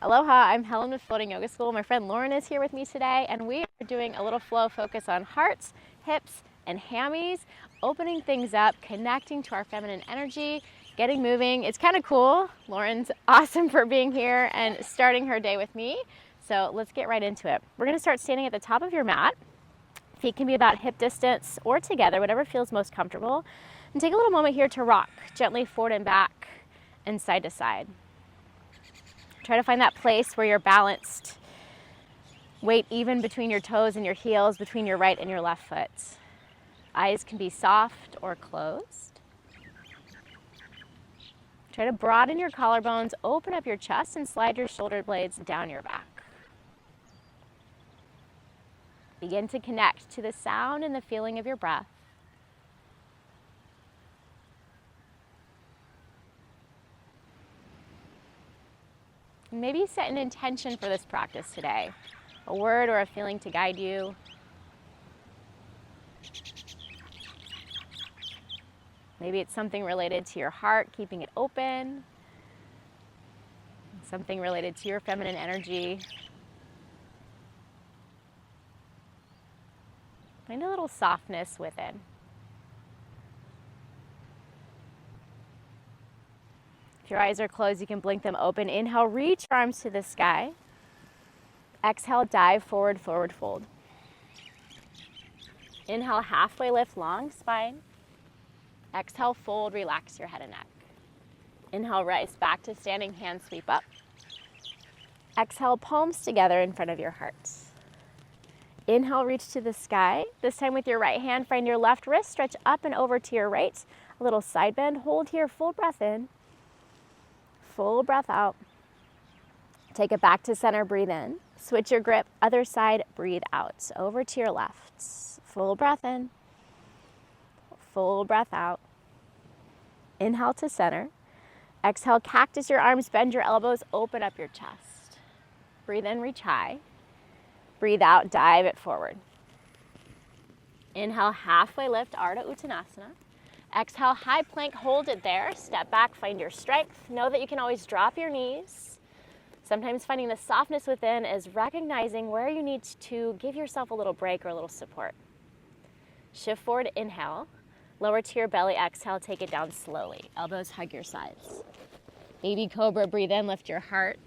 Aloha, I'm Helen with Floating Yoga School. My friend Lauren is here with me today, and we are doing a little flow focus on hearts, hips, and hammies, opening things up, connecting to our feminine energy, getting moving. It's kind of cool. Lauren's awesome for being here and starting her day with me. So let's get right into it. We're going to start standing at the top of your mat. Feet can be about hip distance or together, whatever feels most comfortable. And take a little moment here to rock gently forward and back and side to side. Try to find that place where you're balanced. Weight even between your toes and your heels, between your right and your left foot. Eyes can be soft or closed. Try to broaden your collarbones, open up your chest, and slide your shoulder blades down your back. Begin to connect to the sound and the feeling of your breath. Maybe set an intention for this practice today, a word or a feeling to guide you. Maybe it's something related to your heart, keeping it open, something related to your feminine energy. Find a little softness within. If your eyes are closed, you can blink them open. Inhale, reach your arms to the sky. Exhale, dive forward, forward fold. Inhale, halfway lift, long spine. Exhale, fold, relax your head and neck. Inhale, rise back to standing, hands sweep up. Exhale, palms together in front of your heart. Inhale, reach to the sky. This time with your right hand, find your left wrist, stretch up and over to your right. A little side bend, hold here, full breath in. Full breath out. Take it back to center, breathe in. Switch your grip, other side, breathe out. Over to your left. Full breath in. Full breath out. Inhale to center. Exhale, cactus your arms, bend your elbows, open up your chest. Breathe in, reach high. Breathe out, dive it forward. Inhale, halfway lift, Ardha Uttanasana. Exhale, high plank, hold it there. Step back, find your strength. Know that you can always drop your knees. Sometimes finding the softness within is recognizing where you need to give yourself a little break or a little support. Shift forward, inhale. Lower to your belly, exhale, take it down slowly. Elbows hug your sides. Baby cobra, breathe in, lift your heart.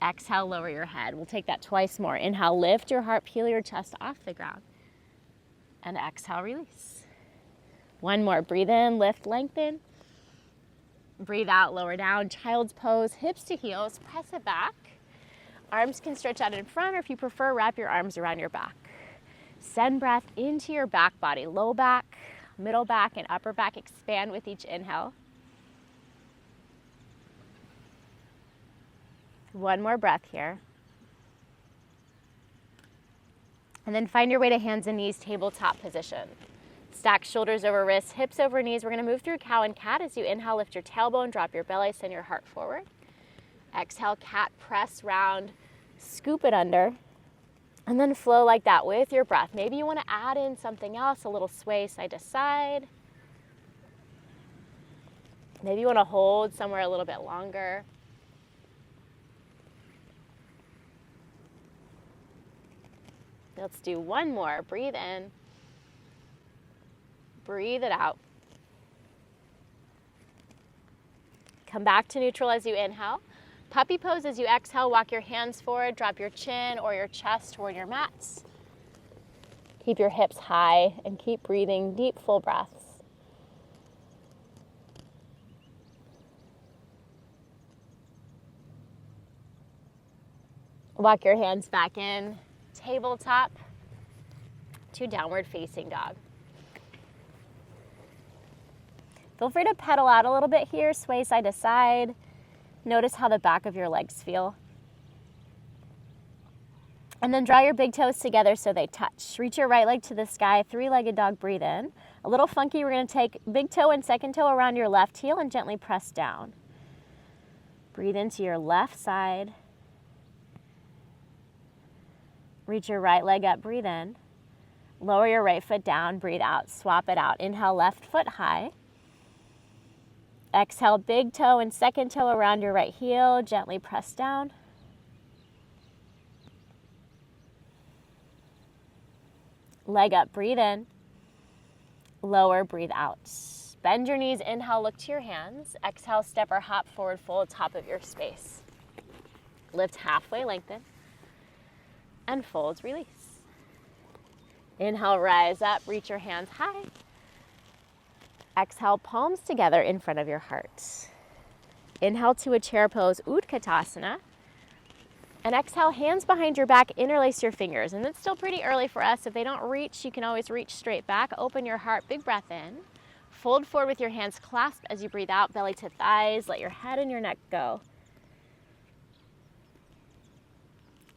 Exhale, lower your head. We'll take that twice more. Inhale, lift your heart, peel your chest off the ground. And exhale, release. One more, breathe in, lift, lengthen. Breathe out, lower down, child's pose, hips to heels, press it back. Arms can stretch out in front, or if you prefer, wrap your arms around your back. Send breath into your back body, low back, middle back, and upper back expand with each inhale. One more breath here. And then find your way to hands and knees, tabletop position. Stack shoulders over wrists, hips over knees. We're going to move through cow and cat. As you inhale, lift your tailbone, drop your belly, send your heart forward. Exhale, cat, press round, scoop it under, and then flow like that with your breath. Maybe you want to add in something else, a little sway side to side. Maybe you want to hold somewhere a little bit longer. Let's do one more. Breathe in. Breathe it out. Come back to neutral as you inhale. Puppy pose as you exhale. Walk your hands forward. Drop your chin or your chest toward your mats. Keep your hips high and keep breathing deep, full breaths. Walk your hands back in. Tabletop to downward facing dog. Feel free to pedal out a little bit here, sway side to side. Notice how the back of your legs feel. And then draw your big toes together so they touch. Reach your right leg to the sky, three-legged dog, breathe in. A little funky, we're gonna take big toe and second toe around your left heel and gently press down. Breathe into your left side. Reach your right leg up, breathe in. Lower your right foot down, breathe out, swap it out. Inhale, left foot high. Exhale, big toe and second toe around your right heel. Gently press down. Leg up, breathe in. Lower, breathe out. Bend your knees, inhale, look to your hands. Exhale, step or hop forward, fold, top of your space. Lift halfway, lengthen. And fold, release. Inhale, rise up, reach your hands high. Exhale, palms together in front of your heart. Inhale to a chair pose, Utkatasana. And exhale, hands behind your back, interlace your fingers. And it's still pretty early for us. If they don't reach, you can always reach straight back. Open your heart, big breath in. Fold forward with your hands clasped as you breathe out, belly to thighs. Let your head and your neck go.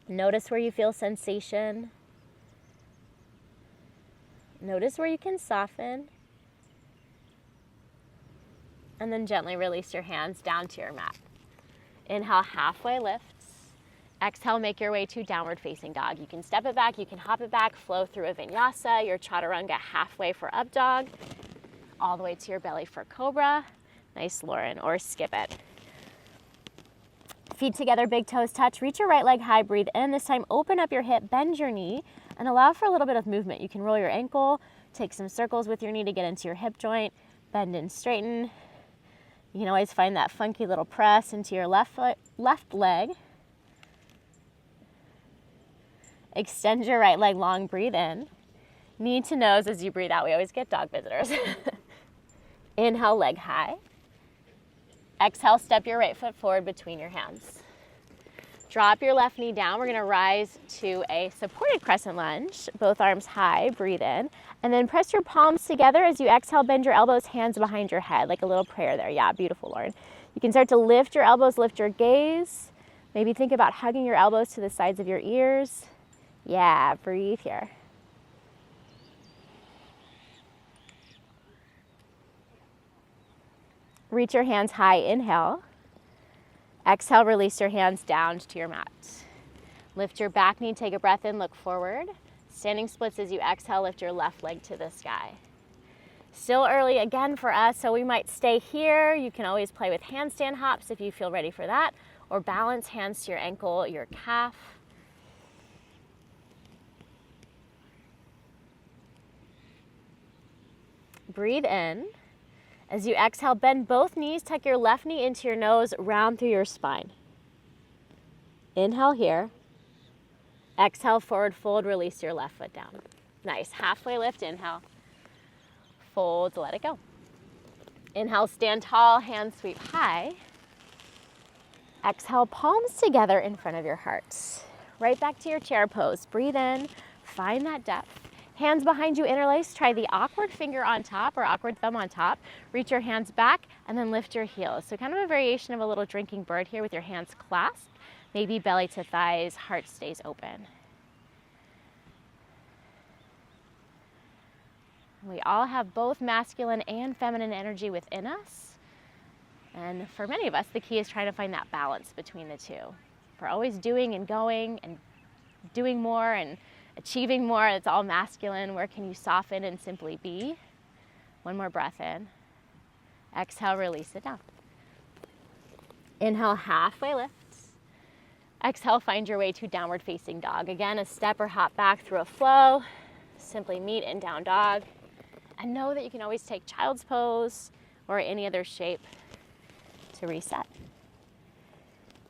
Notice where you feel sensation. Notice where you can soften. And then gently release your hands down to your mat. Inhale, halfway lifts. Exhale, make your way to downward facing dog. You can step it back, you can hop it back, flow through a vinyasa, your chaturanga halfway for up dog, all the way to your belly for cobra. Nice, Lauren, or skip it. Feet together, big toes touch. Reach your right leg high, breathe in. This time, open up your hip, bend your knee, and allow for a little bit of movement. You can roll your ankle, take some circles with your knee to get into your hip joint, bend and straighten. You can always find that funky little press into your left leg. Extend your right leg long, breathe in. Knee to nose as you breathe out. We always get dog visitors. Inhale, leg high. Exhale, step your right foot forward between your hands. Drop your left knee down. We're gonna rise to a supported crescent lunge. Both arms high, breathe in. And then press your palms together as you exhale, bend your elbows, hands behind your head, like a little prayer there. Yeah, beautiful, Lauren. You can start to lift your elbows, lift your gaze. Maybe think about hugging your elbows to the sides of your ears. Yeah, breathe here. Reach your hands high, inhale. Exhale, release your hands down to your mat. Lift your back knee, take a breath in, look forward. Standing splits as you exhale, lift your left leg to the sky. Still early again for us, so we might stay here. You can always play with handstand hops if you feel ready for that, or balance hands to your ankle, your calf. Breathe in. As you exhale, bend both knees, tuck your left knee into your nose, round through your spine. Inhale here. Exhale, forward fold, release your left foot down. Nice, halfway lift, inhale. Fold, let it go. Inhale, stand tall, hands sweep high. Exhale, palms together in front of your heart. Right back to your chair pose. Breathe in, find that depth. Hands behind you, interlace. Try the awkward finger on top or awkward thumb on top. Reach your hands back and then lift your heels. So kind of a variation of a little drinking bird here with your hands clasped. Maybe belly to thighs, heart stays open. We all have both masculine and feminine energy within us. And for many of us, the key is trying to find that balance between the two. We're always doing and going and doing more and achieving more. It's all masculine. Where can you soften and simply be? One more breath in. Exhale, release it down. Inhale, halfway lift. Exhale, find your way to downward facing dog. Again, a step or hop back through a flow. Simply meet in down dog. And know that you can always take child's pose or any other shape to reset.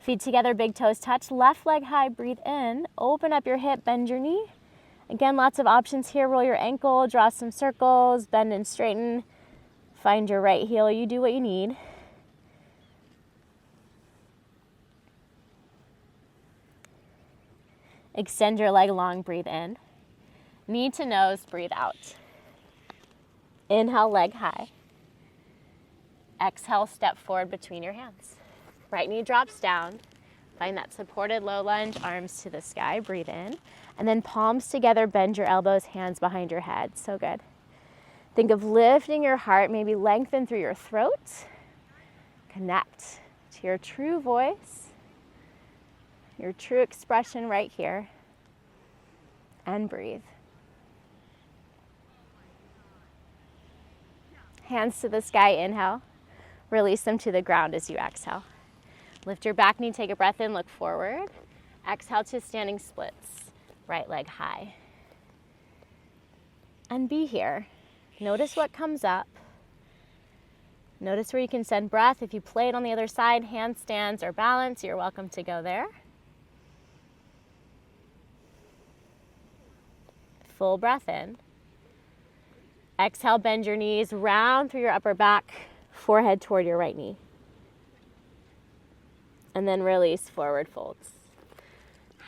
Feet together, big toes touch. Left leg high, breathe in. Open up your hip, bend your knee. Again, lots of options here. Roll your ankle, draw some circles, bend and straighten. Find your right heel. You do what you need. Extend your leg long, breathe in. Knee to nose, breathe out. Inhale, leg high. Exhale, step forward between your hands. Right knee drops down. Find that supported low lunge, arms to the sky, breathe in. And then palms together, bend your elbows, hands behind your head. So good. Think of lifting your heart, maybe lengthen through your throat. Connect to your true voice, your true expression right here. And breathe. Hands to the sky, inhale. Release them to the ground as you exhale. Lift your back knee, take a breath in, look forward. Exhale to standing splits, right leg high. And be here. Notice what comes up. Notice where you can send breath. If you play it on the other side, handstands or balance, you're welcome to go there. Full breath in. Exhale, bend your knees, round through your upper back, forehead toward your right knee. And then release, forward folds.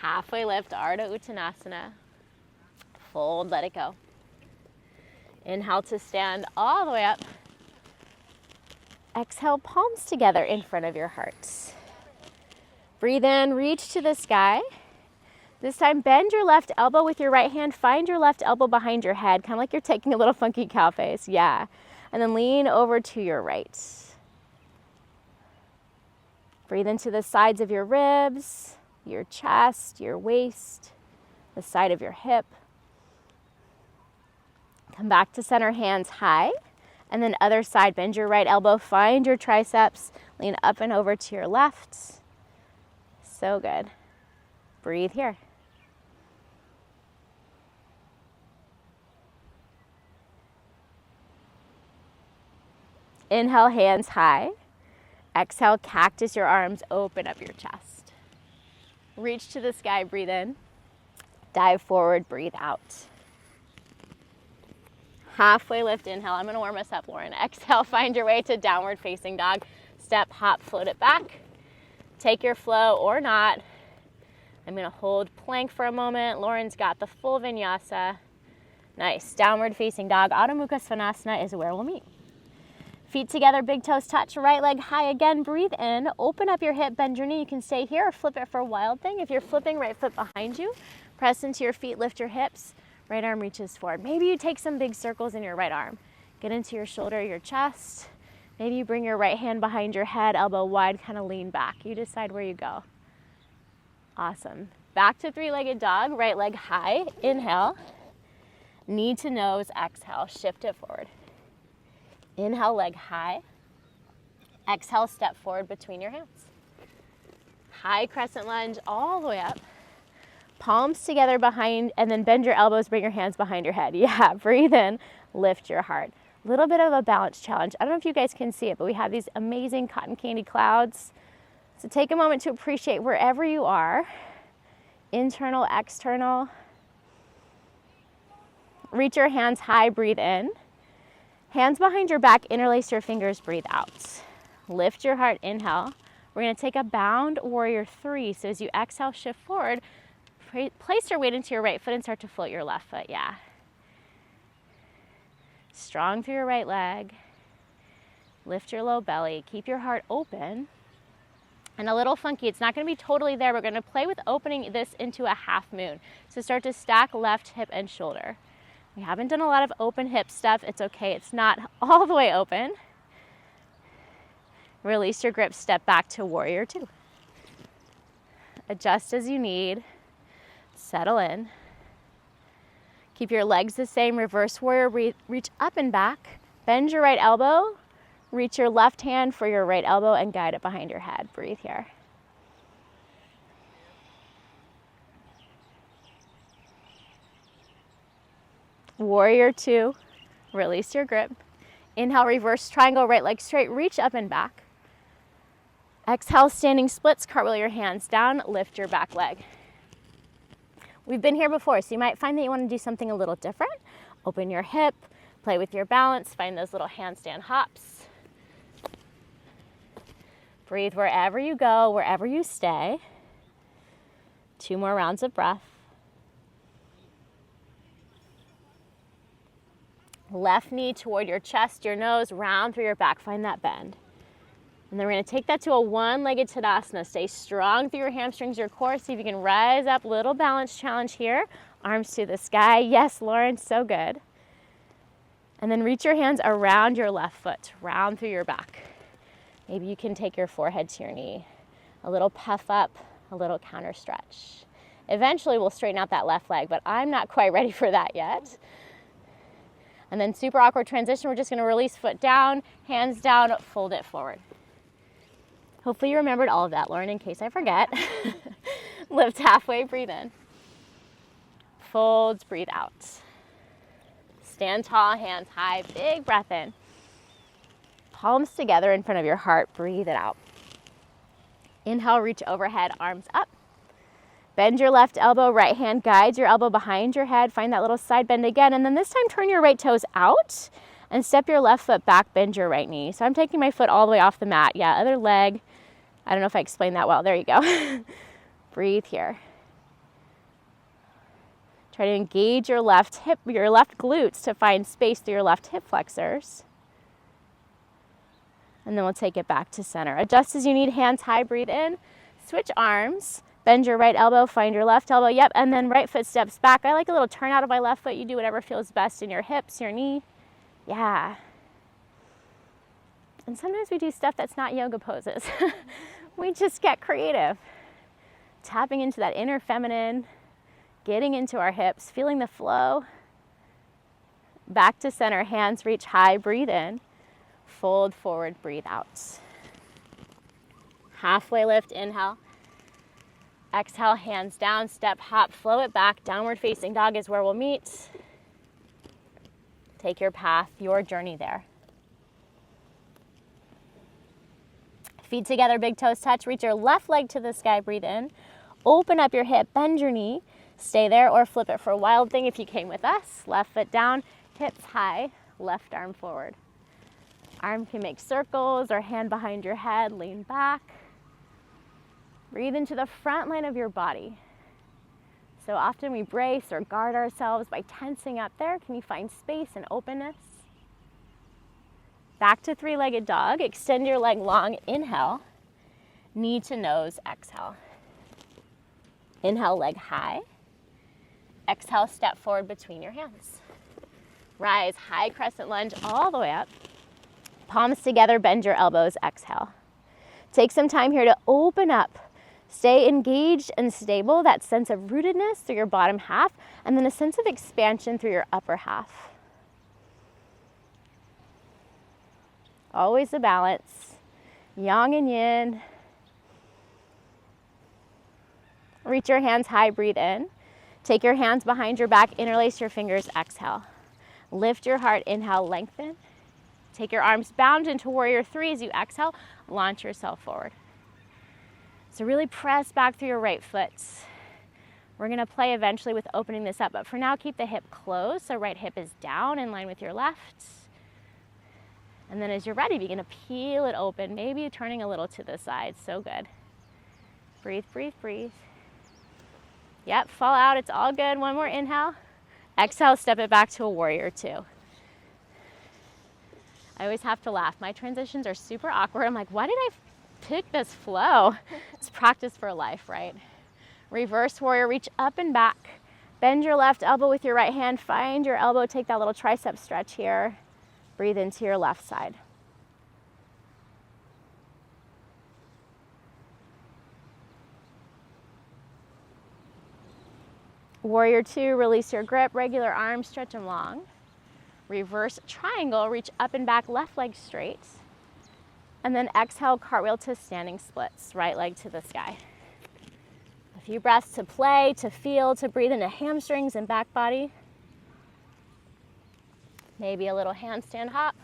Halfway lift, Ardha Uttanasana. Fold, let it go. Inhale to stand all the way up. Exhale, palms together in front of your heart. Breathe in, reach to the sky. This time, bend your left elbow with your right hand. Find your left elbow behind your head, kind of like you're taking a little funky cow face. Yeah. And then lean over to your right. Breathe into the sides of your ribs, your chest, your waist, the side of your hip. Come back to center, hands high. And then other side, bend your right elbow, find your triceps, lean up and over to your left. So good. Breathe here. Inhale, hands high. Exhale, cactus your arms, open up your chest. Reach to the sky, breathe in. Dive forward, breathe out. Halfway lift, inhale. I'm gonna warm us up, Lauren. Exhale, find your way to downward facing dog. Step, hop, float it back. Take your flow or not. I'm gonna hold plank for a moment. Lauren's got the full vinyasa. Nice, downward facing dog. Adho Mukha Svanasana is where we'll meet. Feet together, big toes touch, right leg high again. Breathe in, open up your hip, bend your knee. You can stay here or flip it for a wild thing. If you're flipping, right foot behind you. Press into your feet, lift your hips. Right arm reaches forward. Maybe you take some big circles in your right arm. Get into your shoulder, your chest. Maybe you bring your right hand behind your head, elbow wide, kind of lean back. You decide where you go. Awesome. Back to three-legged dog, right leg high. Inhale. Knee to nose, exhale. Shift it forward. Inhale, leg high. Exhale, step forward between your hands. High crescent lunge all the way up. Palms together behind, and then bend your elbows, bring your hands behind your head. Yeah, breathe in, lift your heart. A little bit of a balance challenge. I don't know if you guys can see it, but we have these amazing cotton candy clouds. So take a moment to appreciate wherever you are, internal, external. Reach your hands high, breathe in. Hands behind your back, interlace your fingers, breathe out. Lift your heart, inhale. We're gonna take a bound warrior 3. So as you exhale, shift forward, place your weight into your right foot and start to float your left foot, yeah. Strong through your right leg. Lift your low belly, keep your heart open. And a little funky, it's not gonna be totally there. We're gonna play with opening this into a half moon. So start to stack left hip and shoulder. We haven't done a lot of open hip stuff. It's okay, it's not all the way open. Release your grip, step back to warrior 2. Adjust as you need. Settle in. Keep your legs the same. Reverse warrior, reach up and back. Bend your right elbow. Reach your left hand for your right elbow and guide it behind your head. Breathe here. Warrior 2. Release your grip. Inhale, reverse triangle, right leg straight. Reach up and back. Exhale, standing splits. Cartwheel your hands down. Lift your back leg. We've been here before, so you might find that you want to do something a little different. Open your hip, play with your balance, find those little handstand hops. Breathe wherever you go, wherever you stay. 2 more rounds of breath. Left knee toward your chest, your nose, round through your back, find that bend. And then we're gonna take that to a one-legged Tadasana. Stay strong through your hamstrings, your core. See if you can rise up, little balance challenge here. Arms to the sky. Yes, Lauren, so good. And then reach your hands around your left foot, round through your back. Maybe you can take your forehead to your knee. A little puff up, a little counter stretch. Eventually we'll straighten out that left leg, but I'm not quite ready for that yet. And then super awkward transition, we're just gonna release foot down, hands down, fold it forward. Hopefully you remembered all of that, Lauren, in case I forget. Lift halfway, breathe in. Folds, breathe out. Stand tall, hands high, big breath in. Palms together in front of your heart, breathe it out. Inhale, reach overhead, arms up. Bend your left elbow, right hand guides your elbow behind your head. Find that little side bend again. And then this time turn your right toes out and step your left foot back, bend your right knee. So I'm taking my foot all the way off the mat. Yeah, other leg. I don't know if I explained that well. There you go. Breathe here. Try to engage your left hip, your left glutes to find space through your left hip flexors. And then we'll take it back to center. Adjust as you need, hands high, breathe in. Switch arms. Bend your right elbow, find your left elbow. Yep, and then right foot steps back. I like a little turn out of my left foot. You do whatever feels best in your hips, your knee. Yeah. And sometimes we do stuff that's not yoga poses. We just get creative. Tapping into that inner feminine, getting into our hips, feeling the flow. Back to center, hands reach high, breathe in. Fold forward, breathe out. Halfway lift, inhale. Exhale, hands down, step, hop, flow it back. Downward facing dog is where we'll meet. Take your path, your journey there. Feet together, big toes touch. Reach your left leg to the sky, breathe in. Open up your hip, bend your knee. Stay there or flip it for a wild thing if you came with us. Left foot down, hips high, left arm forward. Arm can make circles or hand behind your head, lean back. Breathe into the front line of your body. So often we brace or guard ourselves by tensing up there. Can you find space and openness? Back to three-legged dog. Extend your leg long. Inhale. Knee to nose. Exhale. Inhale, leg high. Exhale, step forward between your hands. Rise, high crescent lunge all the way up. Palms together, bend your elbows. Exhale. Take some time here to open up. Stay engaged and stable, that sense of rootedness through your bottom half, and then a sense of expansion through your upper half. Always a balance, yang and yin. Reach your hands high, breathe in. Take your hands behind your back, interlace your fingers, exhale. Lift your heart, inhale, lengthen. Take your arms bound into warrior three as you exhale, launch yourself forward. So really press back through your right foot. We're gonna play eventually with opening this up, but for now, keep the hip closed, so right hip is down in line with your left. And then as you're ready, begin to peel it open, maybe turning a little to the side, so good. Breathe, breathe, breathe. Yep, fall out, it's all good. One more inhale. Exhale, step it back to a warrior two. I always have to laugh. My transitions are super awkward. I'm like, why did I pick this flow? It's practice for life, right? Reverse warrior, reach up and back. Bend your left elbow with your right hand. Find your elbow, take that little tricep stretch here. Breathe into your left side. Warrior two, release your grip, regular arms, stretch them long. Reverse triangle, reach up and back, left leg straight. And then exhale, cartwheel to standing splits, right leg to the sky. A few breaths to play, to feel, to breathe into hamstrings and back body. Maybe a little handstand hop.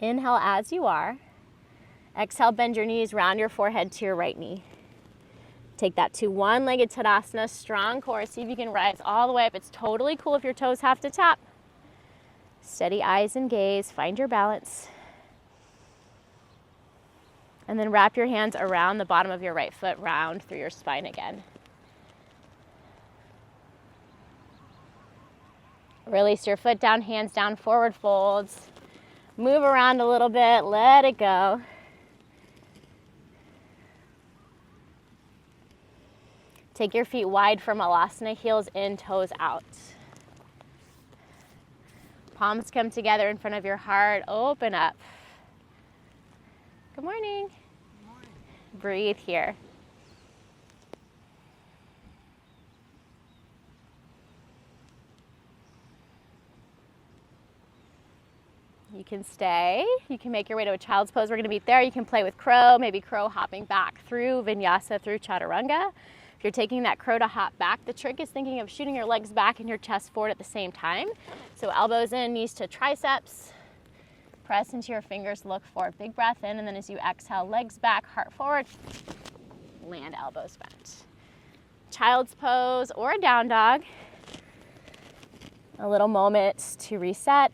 Inhale as you are. Exhale, bend your knees, round your forehead to your right knee. Take that to one-legged Tadasana, strong core. See if you can rise all the way up. It's totally cool if your toes have to tap. Steady eyes and gaze, find your balance. And then wrap your hands around the bottom of your right foot, round through your spine again. Release your foot down, hands down, forward folds. Move around a little bit, let it go. Take your feet wide for Malasana, heels in, toes out. Palms come together in front of your heart, open up. Good morning. Good morning. Breathe here. can stay. You can make your way to a child's pose. We're going to be there. You can play with crow, maybe crow hopping back through vinyasa, through chaturanga. If you're taking that crow to hop back, the trick is thinking of shooting your legs back and your chest forward at the same time. So elbows in, knees to triceps. Press into your fingers, look forward. Big breath in, and then as you exhale, legs back, heart forward. Land, elbows bent. Child's pose or a down dog. A little moment to reset.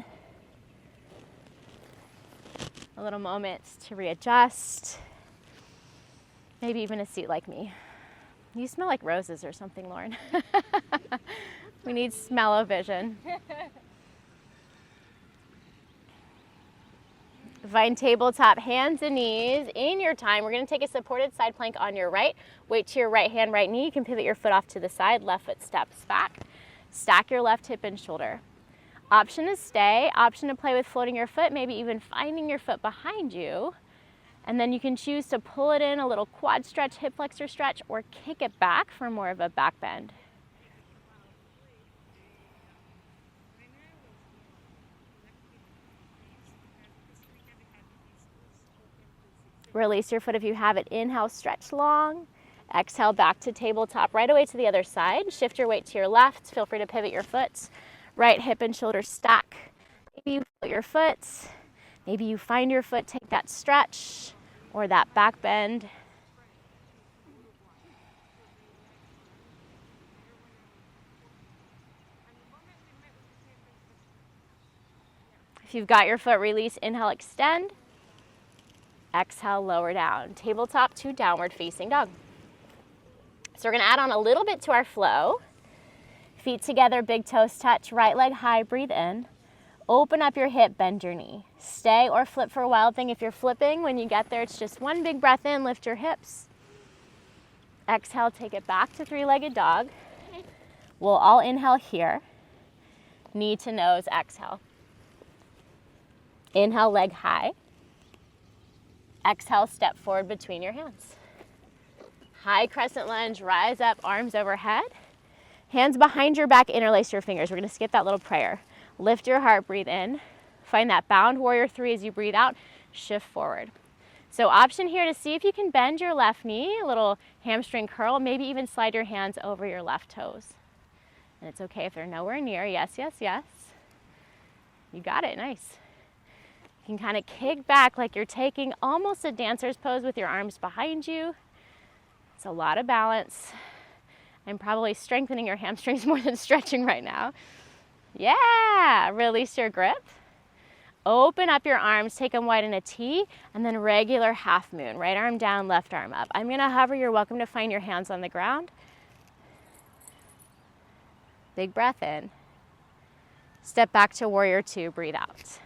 A little moment to readjust. Maybe even a seat like me. You smell like roses or something, Lauren. We need smell-o-vision. Find tabletop, hands and knees. In your time, we're going to take a supported side plank on your right. Weight to your right hand, right knee. You can pivot your foot off to the side. Left foot steps back. Stack your left hip and shoulder. Option to stay. Option to play with floating your foot, maybe even finding your foot behind you. And then you can choose to pull it in, a little quad stretch, hip flexor stretch, or kick it back for more of a back bend. Release your foot if you have it. Inhale, stretch long. Exhale, back to tabletop, right away to the other side. Shift your weight to your left. Feel free to pivot your foot. Right hip and shoulder stack. Maybe you float your foot. Maybe you find your foot, take that stretch or that back bend. If you've got your foot, release, inhale, extend. Exhale, lower down. Tabletop to downward facing dog. So we're going to add on a little bit to our flow. Feet together, big toes touch, right leg high, breathe in. Open up your hip, bend your knee. Stay or flip for a wild thing. If you're flipping, when you get there, it's just one big breath in, lift your hips. Exhale, take it back to three-legged dog. We'll all inhale here. Knee to nose, exhale. Inhale, leg high. Exhale, step forward between your hands. High crescent lunge, rise up, arms overhead. Hands behind your back, interlace your fingers. We're going to skip that little prayer. Lift your heart, breathe in. Find that bound warrior three as you breathe out, shift forward. So option here to see if you can bend your left knee, a little hamstring curl, maybe even slide your hands over your left toes. And it's okay if they're nowhere near. Yes, yes, yes. You got it, nice. You can kind of kick back like you're taking almost a dancer's pose with your arms behind you. It's a lot of balance. I'm probably strengthening your hamstrings more than stretching right now. Yeah, release your grip. Open up your arms, take them wide in a T, and then regular half moon. Right arm down, left arm up. I'm gonna hover. You're welcome to find your hands on the ground. Big breath in. Step back to warrior two, breathe out.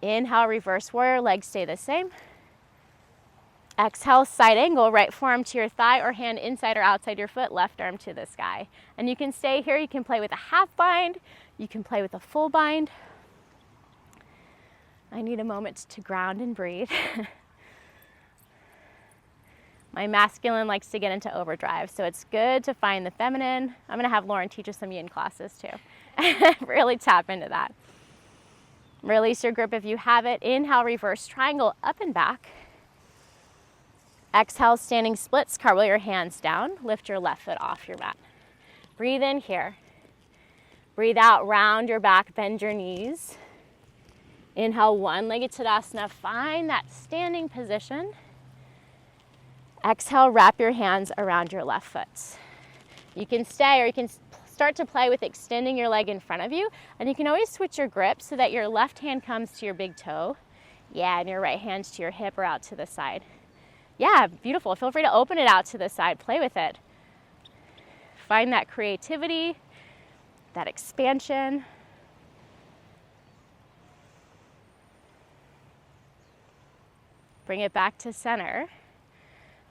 Inhale, reverse warrior, legs stay the same. Exhale, side angle, right forearm to your thigh or hand inside or outside your foot, left arm to the sky. And you can stay here. You can play with a half bind. You can play with a full bind. I need a moment to ground and breathe. My masculine likes to get into overdrive, so it's good to find the feminine. I'm gonna have Lauren teach us some yin classes too. Really tap into that. Release your grip if you have it. Inhale, reverse triangle, up and back. Exhale, standing splits, cartwheel your hands down. Lift your left foot off your mat. Breathe in here. Breathe out, round your back, bend your knees. Inhale, one-legged Tadasana. Find that standing position. Exhale, wrap your hands around your left foot. You can stay or you can start to play with extending your leg in front of you, and you can always switch your grip so that your left hand comes to your big toe. Yeah, and your right hand to your hip or out to the side. Yeah, beautiful. Feel free to open it out to the side. Play with it. Find that creativity, that expansion. Bring it back to center.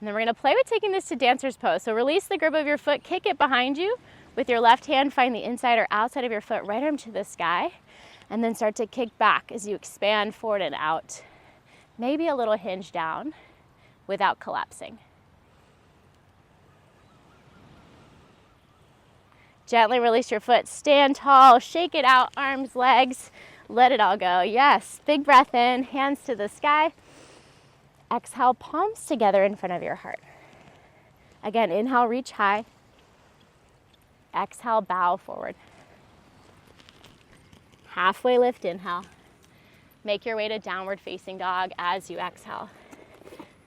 And then we're going to play with taking this to dancer's pose. So release the grip of your foot, kick it behind you. With your left hand, find the inside or outside of your foot, right arm to the sky. And then start to kick back as you expand forward and out. Maybe a little hinge down without collapsing. Gently release your foot, stand tall, shake it out, arms, legs. Let it all go. Yes. Big breath in, hands to the sky. Exhale, palms together in front of your heart. Again, inhale, reach high. Exhale, bow forward. Halfway lift, inhale. Make your way to downward facing dog as you exhale.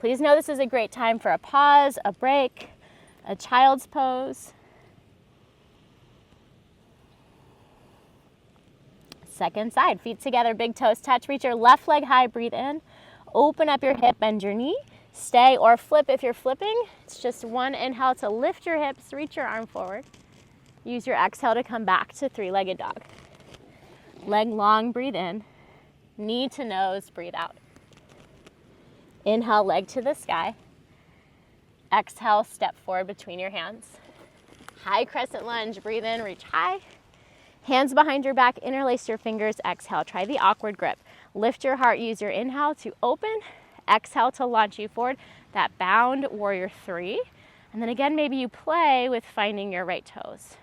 Please know this is a great time for a pause, a break, a child's pose. Second side, feet together, big toes touch. Reach your left leg high, breathe in. Open up your hip, bend your knee. Stay or flip if you're flipping. It's just one inhale to lift your hips, reach your arm forward. Use your exhale to come back to three-legged dog. Leg long, breathe in. Knee to nose, breathe out. Inhale, leg to the sky. Exhale, step forward between your hands. High crescent lunge, breathe in, reach high. Hands behind your back, interlace your fingers, exhale. Try the awkward grip. Lift your heart, use your inhale to open. Exhale to launch you forward. That bound, warrior three. And then again, maybe you play with finding your right toes.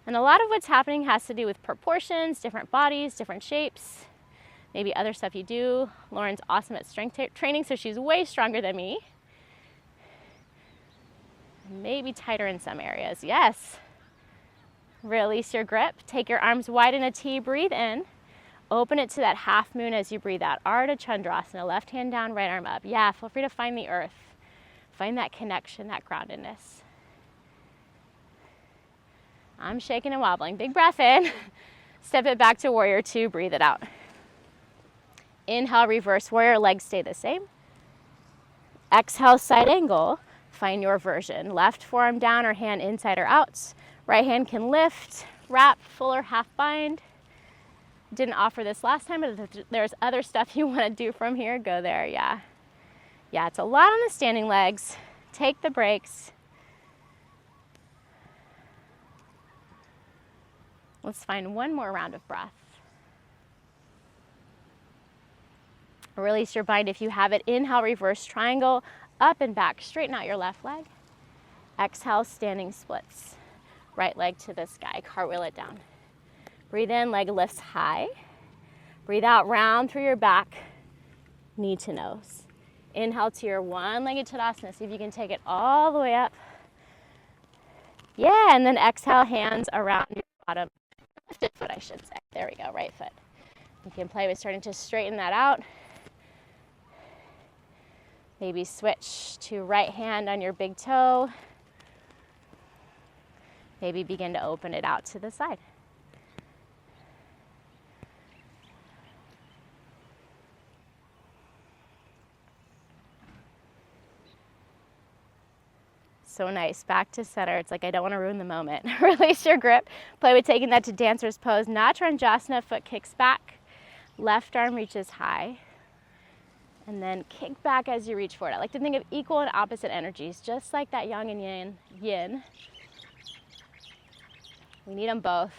And a lot of what's happening has to do with proportions, different bodies, different shapes, maybe other stuff you do. Lauren's awesome at strength training, so she's way stronger than me. Maybe tighter in some areas. Yes. Release your grip. Take your arms wide in a T. Breathe in. Open it to that half moon as you breathe out. Ardha Chandrasana. Left hand down, right arm up. Yeah, feel free to find the earth. Find that connection, that groundedness. I'm shaking and wobbling. Big breath in. Step it back to warrior two. Breathe it out. Inhale, reverse warrior. Legs stay the same. Exhale, side angle. Find your version. Left forearm down or hand inside or out. Right hand can lift, wrap, full or half bind. Didn't offer this last time, but if there's other stuff you want to do from here, go there, yeah. Yeah, it's a lot on the standing legs. Take the breaks. Let's find one more round of breath. Release your bind if you have it. Inhale, reverse triangle, up and back. Straighten out your left leg. Exhale, standing splits. Right leg to the sky, cartwheel it down. Breathe in, leg lifts high. Breathe out, round through your back, knee to nose. Inhale to your one-legged Tadasana. See if you can take it all the way up. Yeah, and then exhale, hands around your bottom. Lifted foot, I should say. There we go, right foot. You can play with starting to straighten that out. Maybe switch to right hand on your big toe. Maybe begin to open it out to the side. So nice, back to center. It's like I don't want to ruin the moment. Release your grip. Play with taking that to dancer's pose. Natranjasana, foot kicks back. Left arm reaches high. And then kick back as you reach forward. I like to think of equal and opposite energies, just like that yang and yin. We need them both.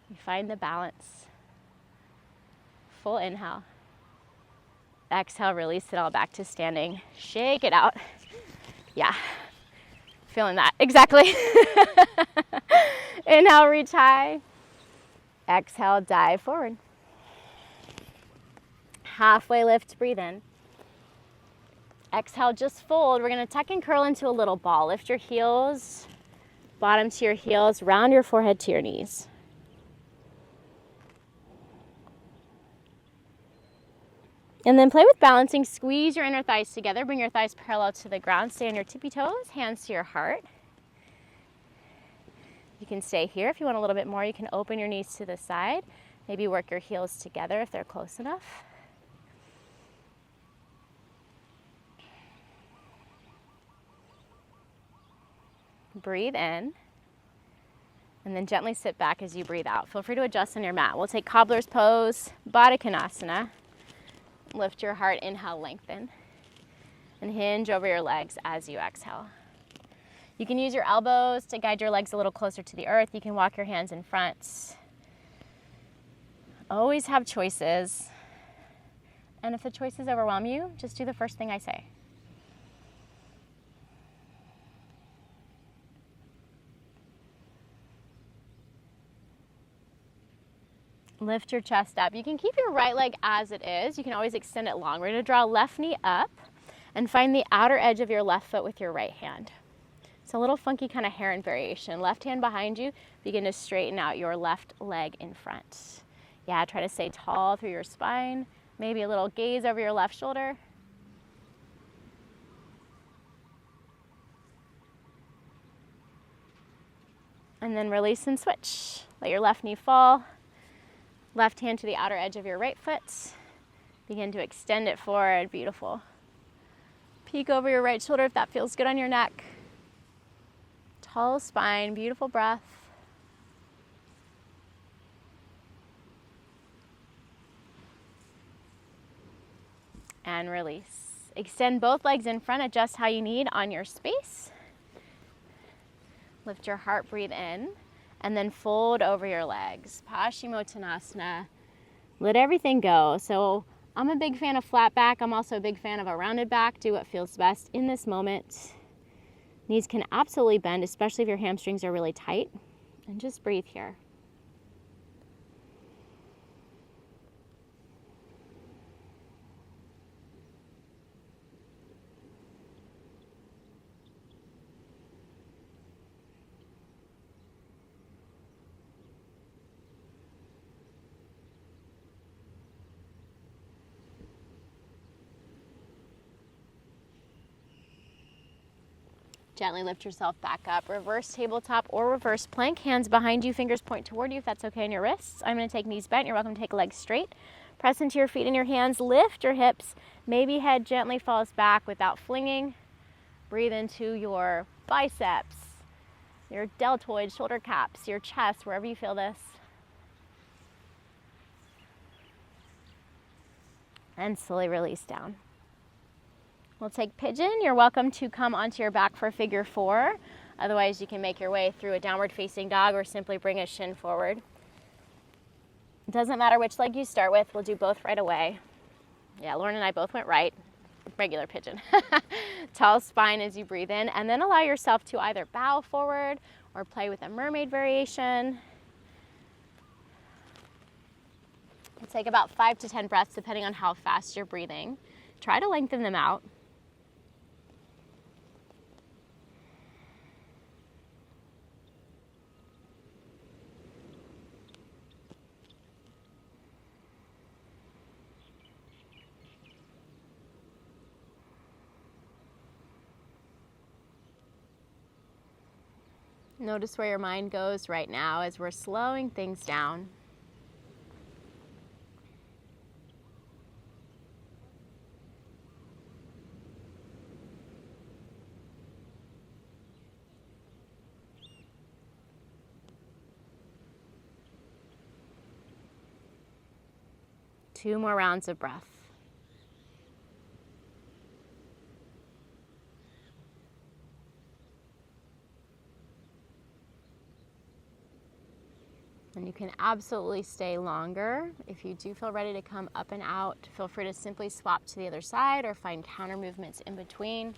You find the balance. Full inhale. Exhale, release it all back to standing. Shake it out. Yeah, feeling that, exactly. Inhale, reach high. Exhale, dive forward. Halfway lift, breathe in. Exhale, just fold. We're gonna tuck and curl into a little ball. Lift your heels. Bottom to your heels, round your forehead to your knees. And then play with balancing. Squeeze your inner thighs together. Bring your thighs parallel to the ground. Stay on your tippy toes, hands to your heart. You can stay here. If you want a little bit more, you can open your knees to the side. Maybe work your heels together if they're close enough. Breathe in, and then gently sit back as you breathe out. Feel free to adjust on your mat. We'll take cobbler's pose, Baddha Konasana. Lift your heart, inhale, lengthen, and hinge over your legs as you exhale. You can use your elbows to guide your legs a little closer to the earth. You can walk your hands in front. Always have choices. And if the choices overwhelm you, just do the first thing I say. Lift your chest up. You can keep your right leg as it is. You can always extend it long. We're going to draw left knee up and find the outer edge of your left foot with your right hand. It's a little funky kind of heron variation. Left hand behind you, begin to straighten out your left leg in front. Yeah, try to stay tall through your spine. Maybe a little gaze over your left shoulder. And then release and switch. Let your left knee fall. Left hand to the outer edge of your right foot. Begin to extend it forward. Beautiful. Peek over your right shoulder if that feels good on your neck. Tall spine, beautiful breath. And release. Extend both legs in front, adjust how you need on your space. Lift your heart, breathe in, and then fold over your legs. Paschimottanasana. Let everything go. So I'm a big fan of flat back. I'm also a big fan of a rounded back. Do what feels best in this moment. Knees can absolutely bend, especially if your hamstrings are really tight. And just breathe here. Gently lift yourself back up. Reverse tabletop or reverse plank. Hands behind you, fingers point toward you if that's okay on your wrists. I'm going to take knees bent. You're welcome to take legs straight. Press into your feet and your hands. Lift your hips. Maybe head gently falls back without flinging. Breathe into your biceps, your deltoids, shoulder caps, your chest, wherever you feel this. And slowly release down. We'll take pigeon. You're welcome to come onto your back for figure 4. Otherwise, you can make your way through a downward facing dog or simply bring a shin forward. It doesn't matter which leg you start with. We'll do both right away. Yeah, Lauren and I both went right. Regular pigeon. Tall spine as you breathe in, and then allow yourself to either bow forward or play with a mermaid variation. We'll take about 5 to 10 breaths depending on how fast you're breathing. Try to lengthen them out. Notice where your mind goes right now as we're slowing things down. Two more rounds of breath. And you can absolutely stay longer. If you do feel ready to come up and out, feel free to simply swap to the other side or find counter movements in between.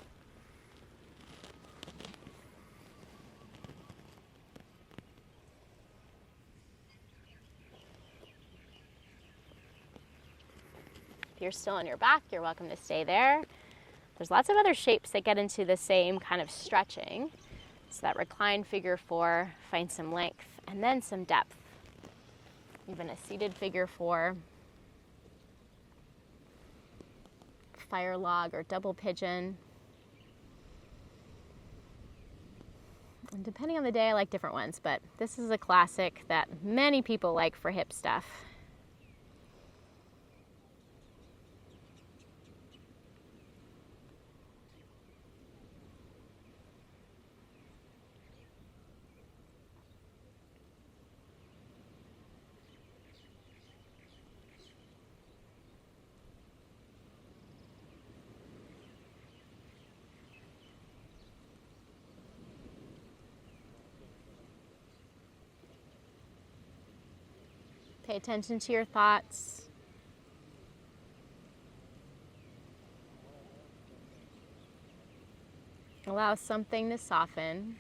If you're still on your back, you're welcome to stay there. There's lots of other shapes that get into the same kind of stretching. So that reclined figure 4, find some length and then some depth. Even a seated figure 4, fire log or double pigeon. And depending on the day, I like different ones, but this is a classic that many people like for hip stuff. Pay attention to your thoughts. Allow something to soften.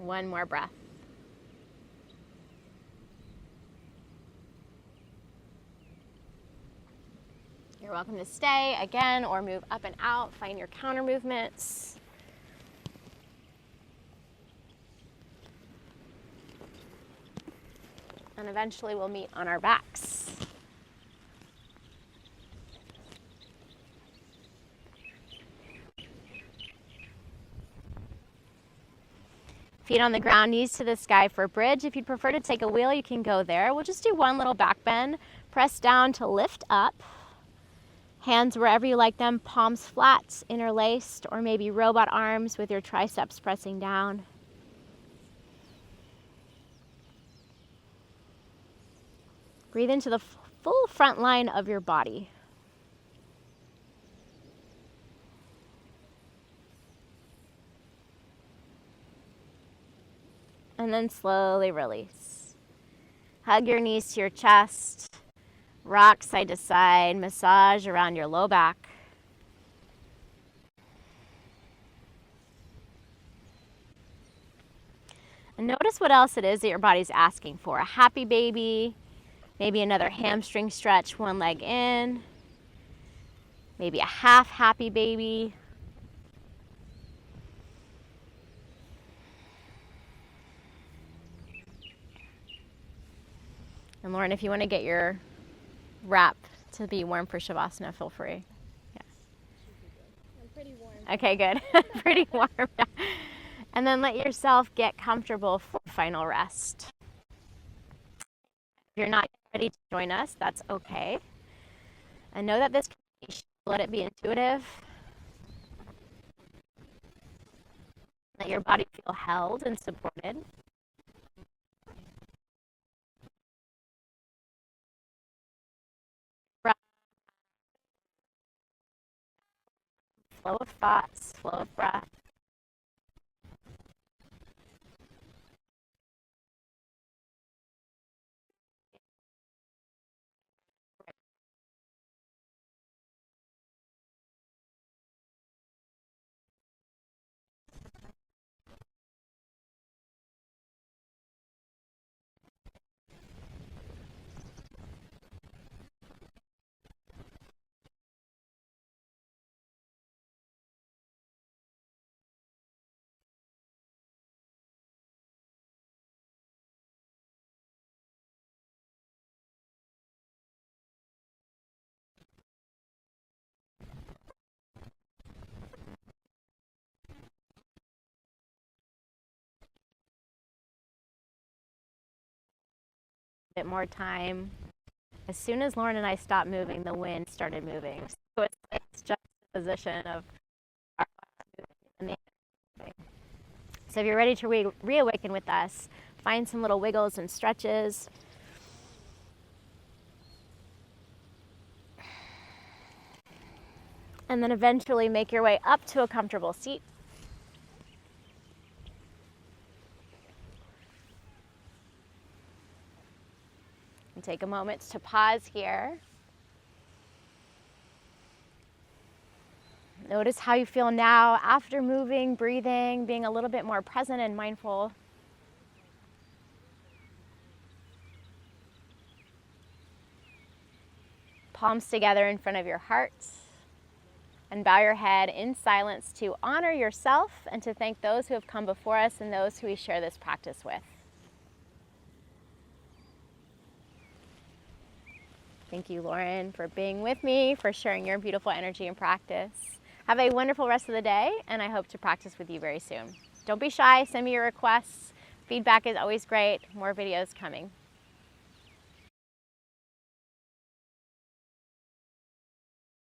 One more breath. You're welcome to stay again or move up and out. Find your counter movements. And eventually we'll meet on our backs. Feet on the ground, knees to the sky for a bridge. If you'd prefer to take a wheel, you can go there. We'll just do one little back bend. Press down to lift up. Hands wherever you like them, palms flat, interlaced, or maybe robot arms with your triceps pressing down. Breathe into the full front line of your body. And then slowly release. Hug your knees to your chest. Rock side to side. Massage around your low back. And notice what else it is that your body's asking for. A happy baby. Maybe another hamstring stretch, one leg in. Maybe a half happy baby. And Lauren, if you want to get your wrap to be warm for Shavasana, feel free. Yeah. I'm pretty warm. Okay, good. Pretty warm. And then let yourself get comfortable for final rest. If you're not ready to join us, that's okay. And know that this can let it be intuitive. Let your body feel held and supported. Flow of thoughts, flow of breath. Bit more time. As soon as Lauren and I stopped moving, the wind started moving. So it's just a position of our moving. So if you're ready to reawaken with us, find some little wiggles and stretches. And then eventually make your way up to a comfortable seat. And take a moment to pause here. Notice how you feel now after moving, breathing, being a little bit more present and mindful. Palms together in front of your heart. And bow your head in silence to honor yourself and to thank those who have come before us and those who we share this practice with. Thank you, Lauren, for being with me, for sharing your beautiful energy and practice. Have a wonderful rest of the day, and I hope to practice with you very soon. Don't be shy. Send me your requests. Feedback is always great. More videos coming.